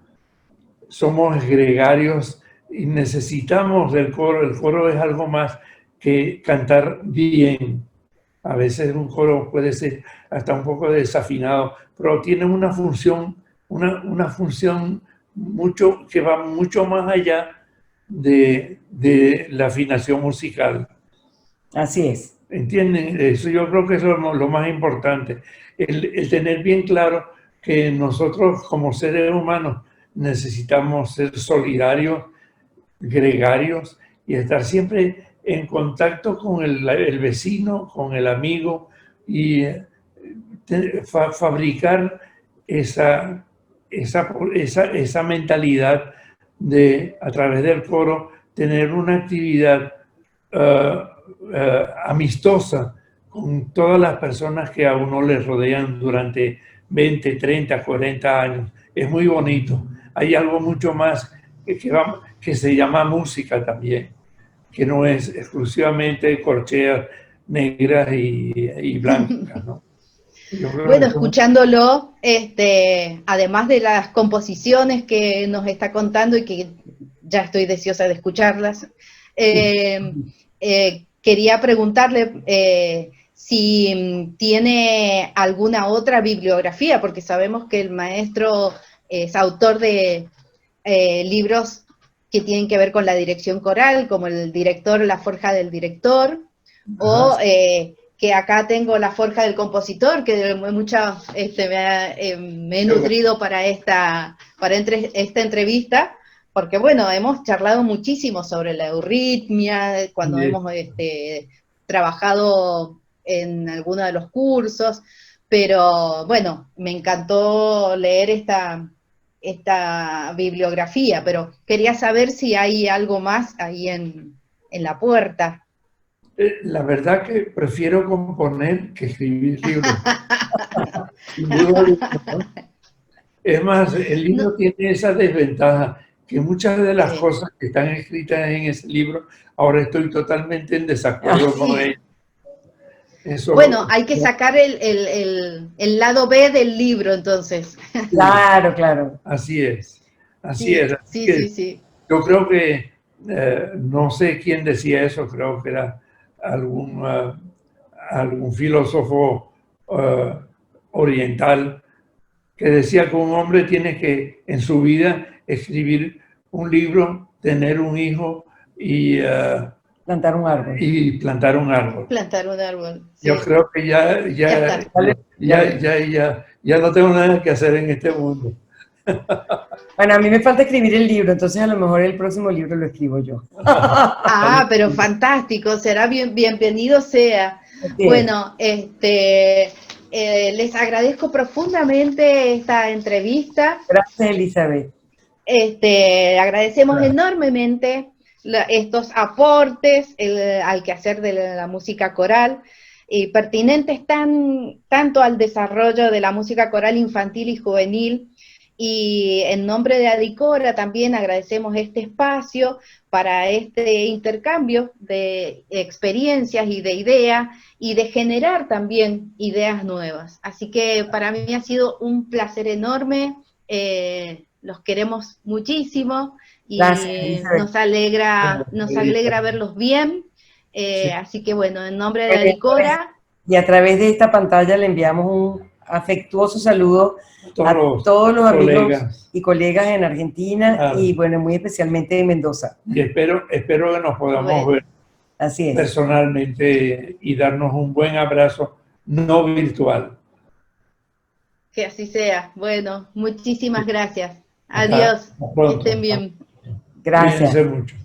S3: Somos gregarios y necesitamos del coro. El coro es algo más que cantar bien. A veces un coro puede ser hasta un poco desafinado, pero tiene una función, una función que va mucho más allá de la afinación musical.
S2: Así es.
S3: ¿Entienden? Eso yo creo que es lo más importante. El tener bien claro que nosotros como seres humanos necesitamos ser solidarios, gregarios y estar siempre en contacto con el vecino, con el amigo y fabricar esa mentalidad de, a través del coro, tener una actividad amistosa con todas las personas que a uno le rodean durante 20, 30, 40 años. Es muy bonito. Hay algo mucho más que se llama música también, que no es exclusivamente corcheas negras y blancas, ¿no?
S1: Bueno, escuchándolo, además de las composiciones que nos está contando y que ya estoy deseosa de escucharlas, quería preguntarle si tiene alguna otra bibliografía, porque sabemos que el maestro es autor de libros que tienen que ver con la dirección coral, como el director, La Forja del Director, o que acá tengo La Forja del Compositor, que me he nutrido para esta entrevista, porque bueno, hemos charlado muchísimo sobre la euritmia, cuando hemos trabajado en alguno de los cursos, pero bueno, me encantó leer esta bibliografía, pero quería saber si hay algo más ahí en la puerta.
S3: La verdad que prefiero componer que escribir libros. Es más, el libro tiene esa desventaja, que muchas de las cosas que están escritas en ese libro, ahora estoy totalmente en desacuerdo con ellas.
S1: Bueno, hay que sacar el lado B del libro, entonces.
S2: Claro, claro.
S3: Así es.
S1: Sí.
S3: Yo creo que, no sé quién decía eso, creo que era algún filósofo oriental, que decía que un hombre tiene que en su vida escribir un libro, tener un hijo y
S2: plantar un árbol.
S3: Y plantar un árbol.
S1: Plantar un árbol. Sí.
S3: Yo creo que ya no tengo nada que hacer en este mundo.
S2: Bueno, a mí me falta escribir el libro, entonces a lo mejor el próximo libro lo escribo yo.
S1: Pero fantástico, será bienvenido sea. Sí. Bueno, les agradezco profundamente esta entrevista.
S2: Gracias, Elizabeth.
S1: Agradecemos enormemente estos aportes al quehacer de la música coral, pertinentes tanto al desarrollo de la música coral infantil y juvenil, y en nombre de Adicora también agradecemos este espacio para este intercambio de experiencias y de ideas, y de generar también ideas nuevas. Así que para mí ha sido un placer enorme, los queremos muchísimo, y gracias, nos alegra verlos bien, sí. Así que bueno, en nombre de Adicora.
S2: Y a través de esta pantalla le enviamos afectuoso saludo a
S3: Todos
S2: todos los amigos
S3: colegas.
S2: y colegas en Argentina
S3: Claro.
S2: y bueno, muy especialmente en Mendoza.
S3: Y espero que nos podamos ver
S2: Así es.
S3: personalmente y darnos un buen abrazo no virtual.
S1: Que así sea. Bueno, muchísimas gracias.
S3: Hasta
S1: Adiós. Que
S3: pronto.
S1: estén bien.
S2: Gracias.
S3: Cuídense mucho.